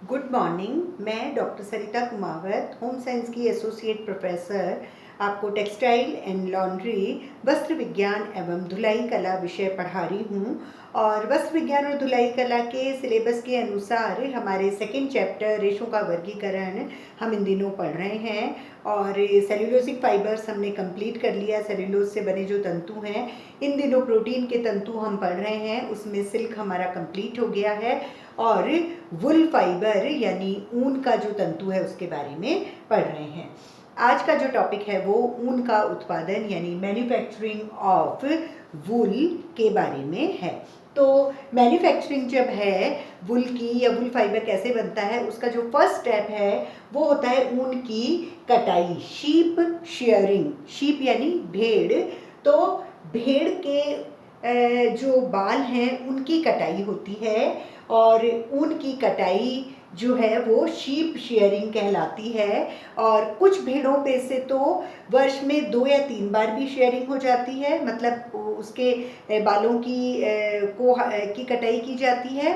Good morning. मैं doctor सरिता Kumawat, home science की associate professor, आपको टेक्सटाइल एंड लॉन्ड्री, वस्त्र विज्ञान एवं धुलाई कला विषय पढ़ा रही हूँ। और वस्त्र विज्ञान और धुलाई कला के सिलेबस के अनुसार हमारे सेकंड चैप्टर रेशों का वर्गीकरण हम इन दिनों पढ़ रहे हैं। और सेल्यूलोसिक फाइबर्स हमने कंप्लीट कर लिया। सेल्यूलोज से बने जो तंतु हैं, इन दिनों प्रोटीन के तंतु हम पढ़ रहे हैं, उसमें सिल्क हमारा कंप्लीट हो गया है। और वुल फाइबर यानी ऊन का जो तंतु है उसके बारे में पढ़ रहे हैं। आज का जो टॉपिक है वो ऊन का उत्पादन यानी मैन्युफैक्चरिंग ऑफ वुल के बारे में है। तो मैन्युफैक्चरिंग जब है वुल की या वुल फाइबर कैसे बनता है, उसका जो फर्स्ट स्टेप है वो होता है ऊन की कटाई, शीप शेयरिंग। शीप यानी भेड़, तो भेड़ के जो बाल हैं उनकी कटाई होती है। और ऊन की कटाई जो है वो शीप शेयरिंग कहलाती है। और कुछ भेड़ों पे से तो वर्ष में 2 या 3 बार भी शेयरिंग हो जाती है, मतलब उसके बालों की कटाई की जाती है।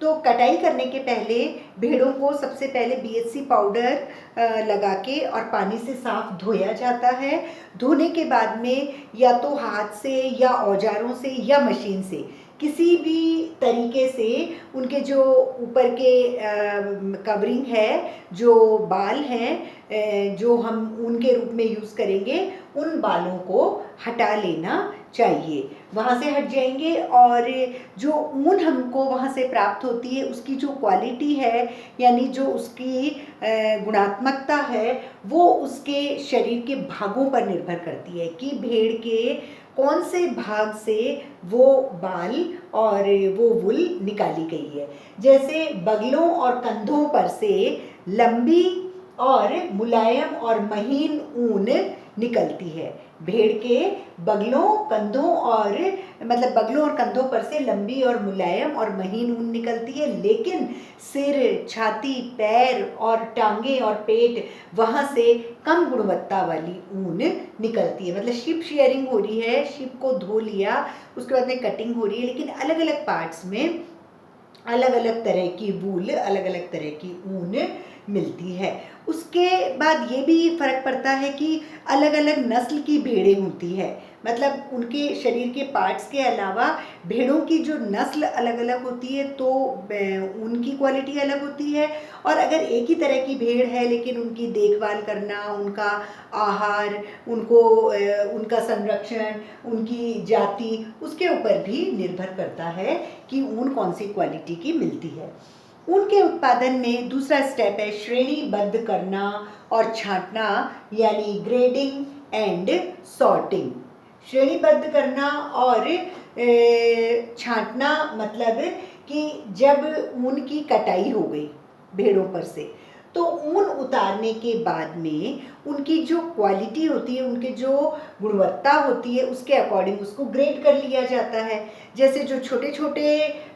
तो कटाई करने के पहले भेड़ों को सबसे पहले बीएचसी पाउडर लगा के और पानी से साफ धोया जाता है। धोने के बाद में या तो हाथ से या औजारों से या मशीन से किसी भी तरीके से उनके जो ऊपर के कवरिंग है, जो बाल हैं जो हम ऊन के रूप में यूज़ करेंगे, उन बालों को हटा लेना चाहिए। वहाँ से हट जाएंगे और जो ऊन हमको वहाँ से प्राप्त होती है उसकी जो क्वालिटी है यानी जो उसकी गुणात्मकता है वो उसके शरीर के भागों पर निर्भर करती है कि भेड़ के कौन से भाग से वो बाल और वो वुल निकाली गई है। जैसे बगलों और कंधों पर से लंबी और मुलायम और महीन ऊन निकलती है। भेड़ के बगलों कंधों और मतलब बगलों और कंधों पर से लंबी और मुलायम और महीन ऊन निकलती है, लेकिन सिर, छाती, पैर और टांगे और पेट वहाँ से कम गुणवत्ता वाली ऊन निकलती है। मतलब शिप शेयरिंग हो रही है, शिप को धो लिया, उसके बाद में कटिंग हो रही है, लेकिन अलग अलग पार्ट्स में अलग अलग तरह की वूल, अलग अलग तरह की ऊन मिलती है। उसके बाद ये भी फर्क पड़ता है कि अलग अलग नस्ल की भेड़ें होती है, मतलब उनके शरीर के पार्ट्स के अलावा भेड़ों की जो नस्ल अलग अलग होती है तो उनकी क्वालिटी अलग होती है। और अगर एक ही तरह की भेड़ है लेकिन उनकी देखभाल करना, उनका आहार, उनका संरक्षण, उनकी जाति, उसके ऊपर भी निर्भर करता है कि ऊन कौन सी क्वालिटी की मिलती है। ऊन के उत्पादन में दूसरा स्टेप है श्रेणीबद्ध करना और छांटना यानी ग्रेडिंग एंड सॉर्टिंग। श्रेणीबद्ध करना और छांटना मतलब कि जब ऊन की कटाई हो गई भेड़ों पर से, तो ऊन उतारने के बाद में उनकी जो क्वालिटी होती है, उनकी जो गुणवत्ता होती है, उसके अकॉर्डिंग उसको ग्रेड कर लिया जाता है। जैसे जो छोटे छोटे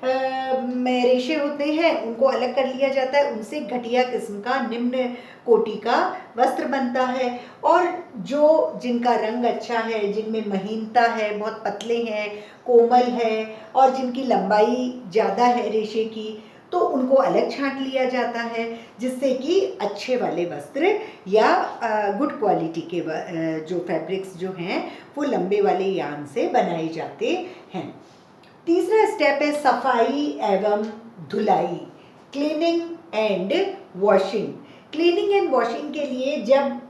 रेशे होते हैं उनको अलग कर लिया जाता है, उनसे घटिया किस्म का निम्न कोटि का वस्त्र बनता है। और जो जिनका रंग अच्छा है, जिनमें महीनता है, बहुत पतले हैं, कोमल है और जिनकी लंबाई ज़्यादा है रेशे की, तो उनको अलग छांट लिया जाता है, जिससे कि अच्छे वाले वस्त्र या गुड क्वालिटी के जो फैब्रिक्स जो हैं वो लंबे वाले यान से बनाए जाते हैं। तीसरा स्टेप है सफाई एवं धुलाई, cleaning and washing. Cleaning and washing के लिए जब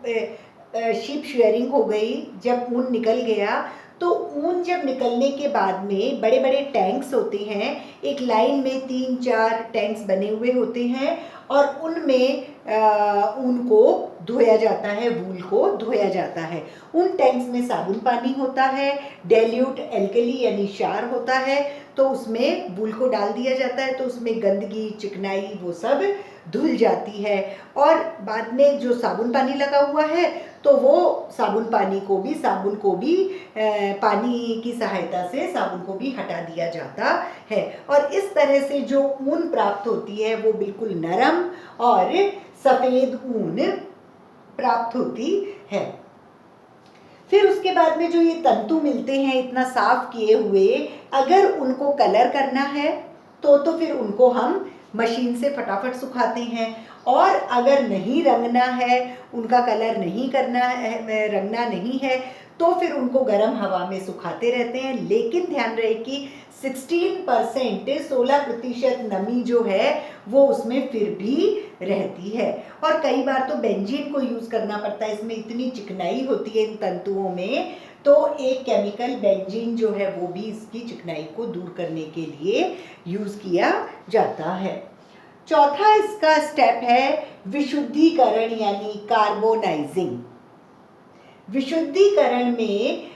शिप शेयरिंग हो गई, जब ऊन निकल गया, तो ऊन जब निकलने के बाद में बड़े बड़े टैंक्स होते हैं, एक लाइन में 3-4 टैंक्स बने हुए होते हैं और उनमें ऊन को धोया जाता है, वूल को धोया जाता है। उन टैंक्स में साबुन पानी होता है, डेल्यूट एल्कली यानी क्षार होता है, तो उसमें वूल को डाल दिया जाता है, तो उसमें गंदगी, चिकनाई वो सब धुल जाती है। और बाद में जो साबुन पानी लगा हुआ है तो वो साबुन को भी पानी की सहायता से साबुन को भी हटा दिया जाता है। और इस तरह से जो ऊन प्राप्त होती है वो बिल्कुल नरम और सफ़ेद ऊन प्राप्त होती है। फिर उसके बाद में जो ये तंतु मिलते हैं इतना साफ किए हुए, अगर उनको कलर करना है तो फिर उनको हम मशीन से फटाफट सुखाते हैं। और अगर नहीं रंगना है, उनका कलर नहीं करना है, रंगना नहीं है, तो फिर उनको गर्म हवा में सुखाते रहते हैं। लेकिन ध्यान रहे कि 16% नमी जो है वो उसमें फिर भी रहती है। और कई बार तो बेंजीन को यूज़ करना पड़ता है, इसमें इतनी चिकनाई होती है इन तंतुओं में, तो एक केमिकल बेंजीन जो है वो भी इसकी चिकनाई को दूर करने के लिए यूज़ किया जाता है। चौथा इसका स्टेप है विशुद्धिकरण यानी कार्बोनाइजिंग। विशुद्धिकरण में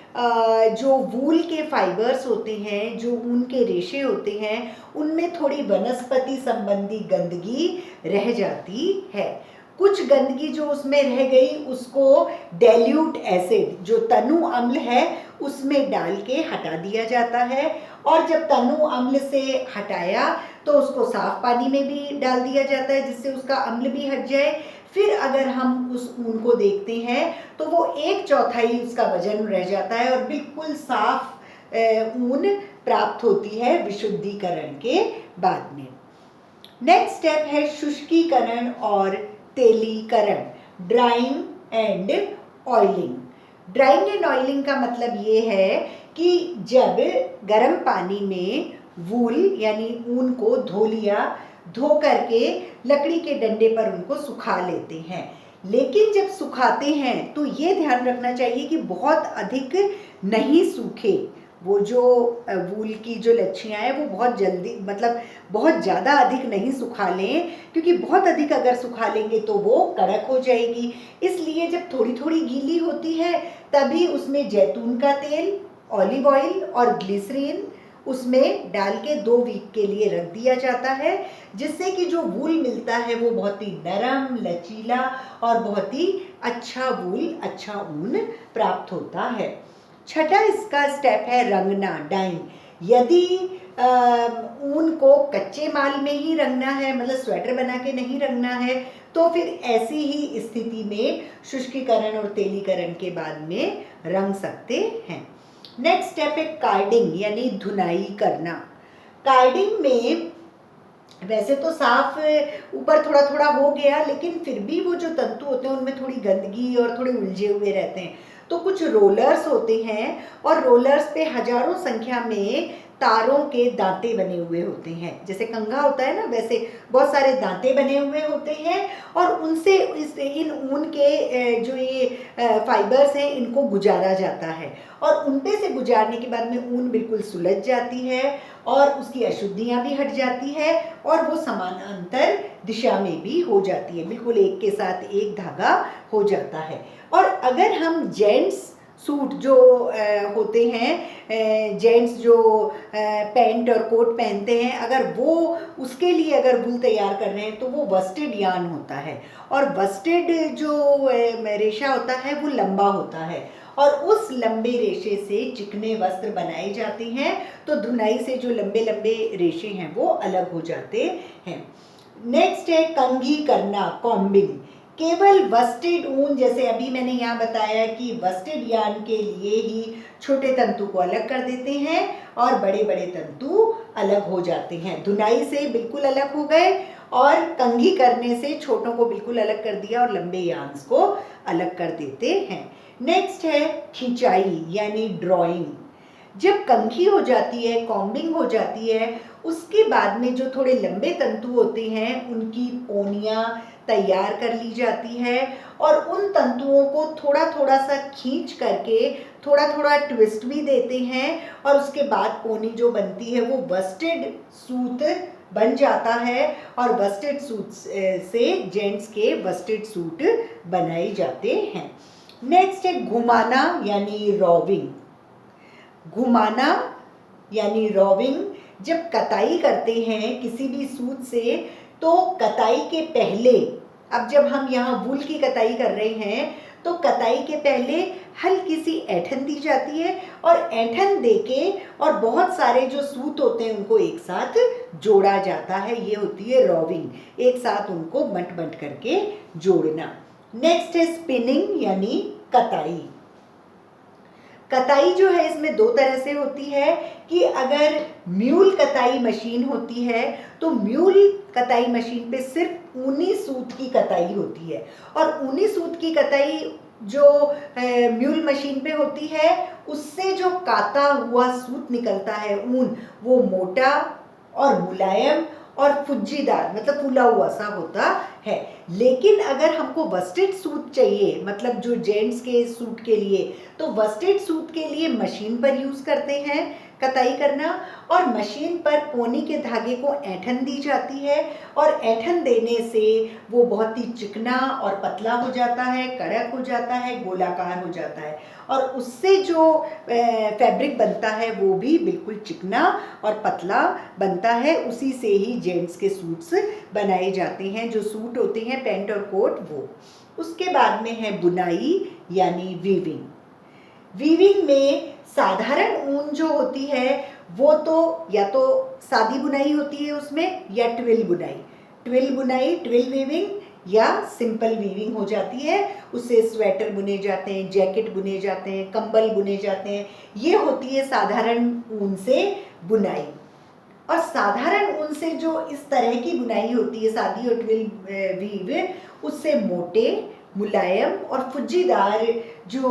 जो वूल के फाइबर्स होते हैं, जो ऊन के रेशे होते हैं, उनमें थोड़ी वनस्पति संबंधी गंदगी रह जाती है। कुछ गंदगी जो उसमें रह गई उसको डाइल्यूट एसिड जो तनु अम्ल है उसमें डाल के हटा दिया जाता है। और जब तनु अम्ल से हटाया तो उसको साफ पानी में भी डाल दिया जाता है जिससे उसका अम्ल भी हट जाए। फिर अगर हम उस ऊन को देखते हैं तो वो 1/4 उसका वजन रह जाता है और बिल्कुल साफ ऊन प्राप्त होती है विशुद्धिकरण के बाद में। नेक्स्ट स्टेप है शुष्कीकरण और तेलीकरण, drying and oiling. Drying and oiling का मतलब ये है कि जब गर्म पानी में वूल यानी ऊन को धो लिया, धो करके लकड़ी के डंडे पर उनको सुखा लेते हैं। लेकिन जब सुखाते हैं तो ये ध्यान रखना चाहिए कि बहुत अधिक नहीं सूखे। वो जो वूल की जो लच्छियाँ हैं वो बहुत जल्दी मतलब बहुत ज़्यादा अधिक नहीं सुखा लें, क्योंकि बहुत अधिक अगर सुखा लेंगे तो वो कड़क हो जाएगी। इसलिए जब थोड़ी थोड़ी गीली होती है तभी उसमें जैतून का तेल, ऑलिव ऑयल और ग्लिसरीन उसमें डाल के 2 वीक के लिए रख दिया जाता है, जिससे कि जो वूल मिलता है वो बहुत ही नरम, लचीला और बहुत ही अच्छा वूल, अच्छा ऊन प्राप्त होता है। छठा इसका स्टेप है रंगना, डाइंग। यदि ऊन को कच्चे माल में ही रंगना है, मतलब स्वेटर बना के नहीं रंगना है, तो फिर ऐसी ही स्थिति में शुष्कीकरण और तेलीकरण के बाद में रंग सकते हैं। नेक्स्ट स्टेप है कार्डिंग यानी धुनाई करना। कार्डिंग में वैसे तो साफ ऊपर थोड़ा थोड़ा हो गया, लेकिन फिर भी वो जो तंतु होते हैं उनमें थोड़ी गंदगी और थोड़े उलझे हुए रहते हैं। तो कुछ रोलर्स होते हैं और रोलर्स पे हजारों संख्या में तारों के दांते बने हुए होते हैं। जैसे कंघा होता है ना, वैसे बहुत सारे दांते बने हुए होते हैं और उनसे इन ऊन के जो ये फाइबर्स हैं इनको गुजारा जाता है। और उनपे से गुजारने के बाद में ऊन बिल्कुल सुलझ जाती है और उसकी अशुद्धियाँ भी हट जाती है और वो समानांतर दिशा में भी हो जाती है, बिल्कुल एक के साथ एक धागा हो जाता है। और अगर हम जेंट्स सूट जो होते हैं, जेंट्स जो पैंट और कोट पहनते हैं, अगर वो उसके लिए अगर वूल तैयार कर रहे हैं तो वो वस्टेड यार्न होता है। और वस्टेड जो रेशा होता है वो लंबा होता है और उस लंबे रेशे से चिकने वस्त्र बनाए जाते हैं। तो धुनाई से जो लंबे लंबे रेशे हैं वो अलग हो जाते हैं। नेक्स्ट है कंघी करना, कॉम्बिंग। केवल वस्टेड ऊन, जैसे अभी मैंने यहाँ बताया कि वस्टेड यार्न के लिए ही छोटे तंतु को अलग कर देते हैं और बड़े बड़े तंतु अलग हो जाते हैं। धुनाई से बिल्कुल अलग हो गए और कंघी करने से छोटों को बिल्कुल अलग कर दिया और लंबे यार्न्स को अलग कर देते हैं। नेक्स्ट है खिंचाई यानी ड्राइंग। जब कंघी हो जाती है, कॉम्बिंग हो जाती है, उसके बाद में जो थोड़े लंबे तंतु होते हैं उनकी पोनियाँ तैयार कर ली जाती है और उन तंतुओं को थोड़ा थोड़ा सा खींच करके थोड़ा थोड़ा ट्विस्ट भी देते हैं और उसके बाद पोनी जो बनती है वो वस्टेड सूट बन जाता है और वस्टेड सूट से जेंट्स के वस्टेड सूट बनाए जाते हैं। नेक्स्ट है घुमाना यानी रोविंग। घुमाना यानी रोविंग, जब कताई करते हैं किसी भी सूत से तो कताई के पहले, अब जब हम यहाँ वूल की कताई कर रहे हैं तो कताई के पहले हल्की सी ऐंठन दी जाती है और ऐंठन देके और बहुत सारे जो सूत होते हैं उनको एक साथ जोड़ा जाता है। ये होती है रोविंग, एक साथ उनको बंट बंट करके जोड़ना। नेक्स्ट है स्पिनिंग यानी कताई। कताई जो है इसमें दो तरह से होती है कि अगर म्यूल कताई मशीन होती है तो म्यूल कताई मशीन पे सिर्फ ऊनी सूत की कताई होती है, और ऊनी सूत की कताई जो म्यूल मशीन पे होती है उससे जो काता हुआ सूत निकलता है ऊन, वो मोटा और मुलायम और फुज्जीदार मतलब फूला हुआ सा होता है। लेकिन अगर हमको वस्टेड सूट चाहिए, मतलब जो जेंट्स के सूट के लिए, तो वस्टेड सूट के लिए मशीन पर यूज़ करते हैं कताई करना, और मशीन पर पोनी के धागे को ऐंठन दी जाती है, और ऐंठन देने से वो बहुत ही चिकना और पतला हो जाता है, कड़क हो जाता है, गोलाकार हो जाता है, और उससे जो फैब्रिक बनता है वो भी बिल्कुल चिकना और पतला बनता है। उसी से ही जेंट्स के सूट्स बनाए जाते हैं, जो सूट होते हैं पैंट और कोट वो। उसके बाद में है बुनाई यानी वीविंग। वीविंग में साधारण ऊन जो होती है वो तो या तो सादी बुनाई होती है उसमें, या ट्विल बुनाई, ट्विल वीविंग या सिंपल वीविंग हो जाती है। उससे स्वेटर बुने जाते हैं, जैकेट बुने जाते हैं, कंबल बुने जाते हैं। ये होती है साधारण ऊन से बुनाई। और साधारण ऊन से जो इस तरह की बुनाई होती है, सादी और ट्विल वीव, उससे मोटे, मुलायम और फुज्जीदार जो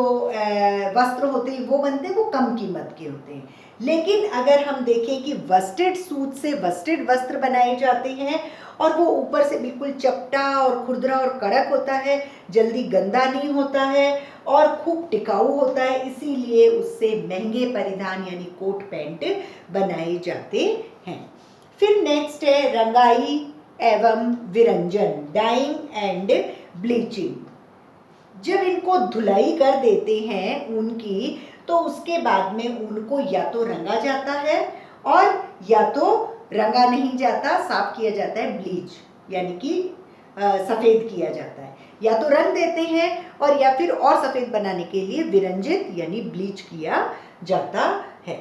वस्त्र होते हैं वो बनते हैं, वो कम कीमत के होते हैं। लेकिन अगर हम देखें कि वस्टेड सूत से वस्टेड वस्त्र बनाए जाते हैं, और वो ऊपर से बिल्कुल चपटा और खुरदरा और कड़क होता है, जल्दी गंदा नहीं होता है और खूब टिकाऊ होता है, इसीलिए उससे महंगे परिधान यानी कोट पैंट बनाए जाते हैं। फिर नेक्स्ट है रंगाई एवं विरंजन, डाइंग एंड ब्लीचिंग। जब इनको धुलाई कर देते हैं ऊन की, तो उसके बाद में ऊन को या तो रंगा जाता है और या तो रंगा नहीं जाता, साफ किया जाता है, ब्लीच यानी कि सफ़ेद किया जाता है। या तो रंग देते हैं और या फिर और सफ़ेद बनाने के लिए विरंजित यानी ब्लीच किया जाता है।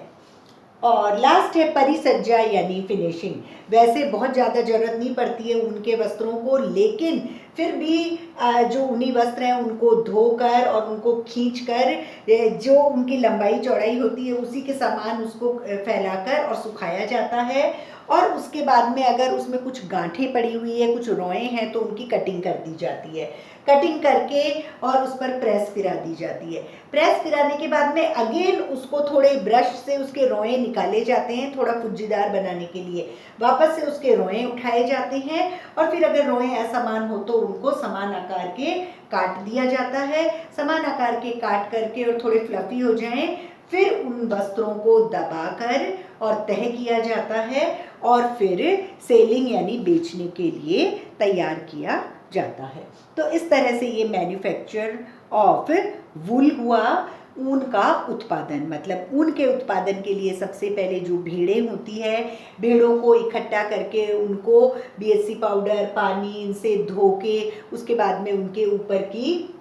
और लास्ट है परिसज्जा यानी फिनिशिंग। वैसे बहुत ज़्यादा ज़रूरत नहीं पड़ती है ऊन के वस्त्रों को, लेकिन फिर भी जो ऊनी वस्त्र हैं उनको धोकर और उनको खींचकर जो उनकी लंबाई चौड़ाई होती है उसी के समान उसको फैलाकर और सुखाया जाता है, और उसके बाद में अगर उसमें कुछ गांठें पड़ी हुई है, कुछ रोएं हैं, तो उनकी कटिंग कर दी जाती है। कटिंग करके और उस पर प्रेस फिरा दी जाती है। प्रेस फिराने के बाद में अगेन उसको थोड़े ब्रश से उसके रोएं निकाले जाते हैं, थोड़ा फुज्जीदार बनाने के लिए वापस से उसके रोएं उठाए जाते हैं, और फिर अगर रोएं असमान हो तो उनको समान आकार के काट दिया जाता है। समान आकार के काट करके और थोड़े फ्लफी हो जाएं, फिर उन वस्त्रों को दबाकर और तह किया जाता है, और फिर सेलिंग यानी बेचने के लिए तैयार किया जाता है। तो इस तरह से ये मैन्युफैक्चर ऑफ वूल हुआ, ऊन का उत्पादन। मतलब ऊन के उत्पादन के लिए सबसे पहले जो भेड़ें होती है, भेड़ों को इकट्ठा करके उनको बीएससी पाउडर, पानी इनसे धो के उसके बाद में उनके ऊपर की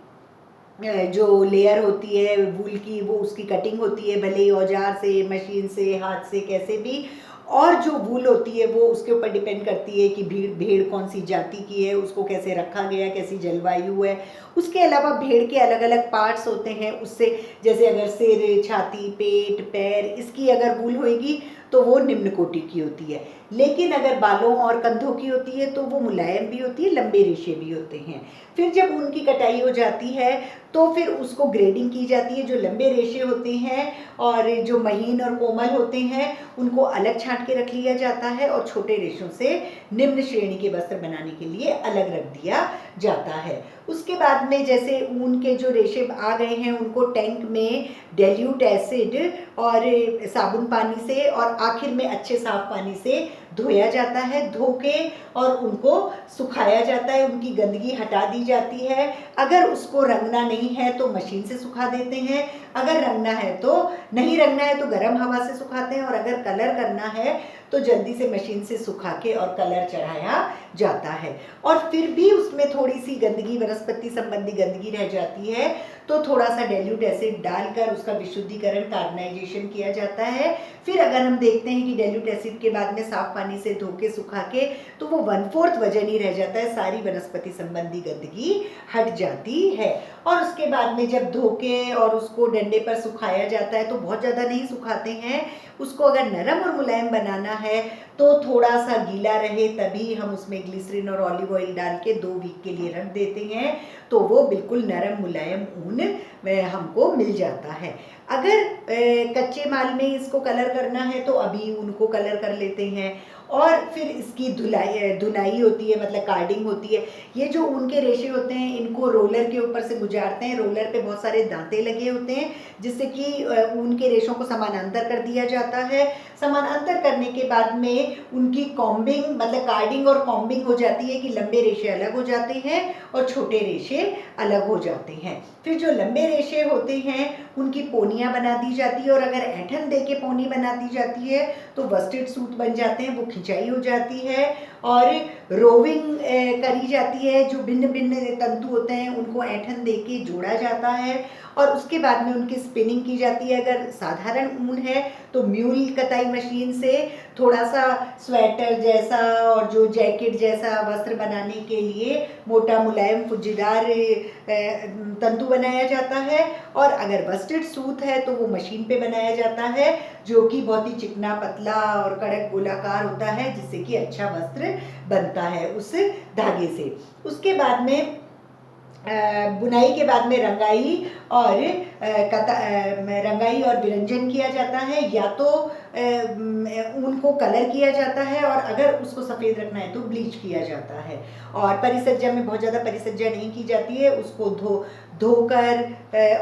जो लेयर होती है वूल की, वो उसकी कटिंग होती है, भले ही औजार से, मशीन से, हाथ से, कैसे भी। और जो वूल होती है वो उसके ऊपर डिपेंड करती है कि भेड़ कौन सी जाति की है, उसको कैसे रखा गया, कैसी जलवायु है। उसके अलावा भेड़ के अलग अलग पार्ट्स होते हैं, उससे जैसे अगर सिर, छाती, पेट, पैर, इसकी अगर वूल होएगी तो वो निम्न कोटि की होती है। लेकिन अगर बालों और कंधों की होती है तो वो मुलायम भी होती है, लंबे रेशे भी होते हैं। फिर जब ऊन की कटाई हो जाती है तो फिर उसको ग्रेडिंग की जाती है। जो लंबे रेशे होते हैं और जो महीन और कोमल होते हैं उनको अलग छांट के रख लिया जाता है, और छोटे रेशों से निम्न श्रेणी के वस्त्र बनाने के लिए अलग रख दिया जाता है। उसके बाद में जैसे ऊन के जो रेशे आ गए हैं उनको टैंक में डेल्यूट एसिड और साबुन पानी से और आखिर में अच्छे साफ पानी से धोया जाता है। धो के और उनको सुखाया जाता है, उनकी गंदगी हटा दी जाती है। अगर उसको रंगना नहीं है तो मशीन से सुखा देते हैं, अगर रंगना है तो नहीं रंगना है तो गर्म हवा से सुखाते हैं, और अगर कलर करना है तो जल्दी से मशीन से सुखा के और कलर चढ़ाया जाता है। और फिर भी उसमें थोड़ी सी गंदगी, वनस्पति संबंधी गंदगी रह जाती है तो थोड़ा सा डेल्यूट एसिड डालकर उसका विशुद्धिकरण, कार्बनाइजेशन किया जाता है। फिर अगर हम देखते हैं कि डेल्यूट एसिड के बाद में साफ पानी से धो के सुखा के तो वो 1/4 वजन ही रह जाता है, सारी वनस्पति संबंधी गंदगी हट जाती है। और उसके बाद में जब धो के और उसको डंडे पर सुखाया जाता है तो बहुत ज़्यादा नहीं सुखाते हैं, उसको अगर नरम और मुलायम बनाना है तो थोड़ा सा गीला रहे तभी हम उसमें ग्लिसरीन और ऑलिव ऑयल डाल के 2 वीक के लिए रख देते हैं, तो वो बिल्कुल नरम मुलायम ऊन हमको मिल जाता है। अगर कच्चे माल में इसको कलर करना है तो अभी ऊन को कलर कर लेते हैं और फिर इसकी धुनाई होती है, मतलब कार्डिंग होती है। ये जो ऊन के रेशे होते हैं इनको रोलर के ऊपर से गुजारते हैं, रोलर पे बहुत सारे दांते लगे होते हैं जिससे कि ऊन के रेशों को समानांतर कर दिया जाता है। समानांतर करने के बाद में उनकी कॉम्बिंग, मतलब कार्डिंग और कॉम्बिंग हो जाती है कि लंबे रेशे अलग हो जाते हैं और छोटे रेशे अलग हो जाते हैं। फिर जो लंबे रेशे होते हैं उनकी पोनियाँ बना दी जाती है और अगर ऐंठन दे के पोनी बना दी जाती है तो वस्टेड सूत बन जाते हैं, वो खिंचाई हो जाती है। और रोविंग करी जाती है, जो भिन्न भिन्न तंतु होते हैं उनको ऐंठन दे के जोड़ा जाता है और उसके बाद में उनकी स्पिनिंग की जाती है। अगर साधारण ऊन है तो म्यूल कताई मशीन से थोड़ा सा स्वेटर जैसा और जो जैकेट जैसा वस्त्र बनाने के लिए मोटा मुलायम फुज्जीदार तंतु बनाया जाता है। और अगर वस्टेड सूत है तो वो मशीन पे बनाया जाता है जो कि बहुत ही चिकना, पतला और कड़क गोलाकार होता है जिससे कि अच्छा वस्त्र बनता है उस धागे से। उसके बाद में बुनाई के बाद में रंगाई और विरंजन किया जाता है, या तो ऊन को कलर किया जाता है और अगर उसको सफ़ेद रखना है तो ब्लीच किया जाता है। और परिसज्जा में बहुत ज़्यादा परिसज्जा नहीं की जाती है, उसको धोकर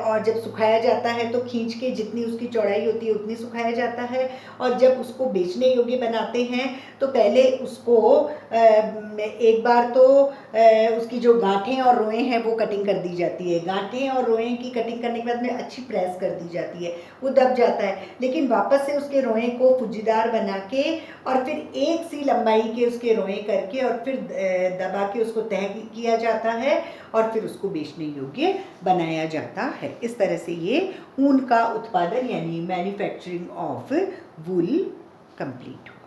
और जब सुखाया जाता है तो खींच के जितनी उसकी चौड़ाई होती है उतनी सुखाया जाता है। और जब उसको बेचने योग्य बनाते हैं तो पहले उसको एक बार तो उसकी जो गांठें और रोएं हैं वो कटिंग कर दी जाती है। गांठें और रोएं की कटिंग करने के बाद में अच्छी प्रेस कर दी जाती है, वो दब जाता है, लेकिन वापस से उसके रोएं को फुज्जीदार बना के और फिर एक सी लंबाई के उसके रोएं करके और फिर दबा के उसको तह किया जाता है और फिर उसको बेचने योग्य बनाया जाता है। इस तरह से ये ऊन का उत्पादन यानी मैन्युफैक्चरिंग ऑफ वूल कंप्लीट हुआ।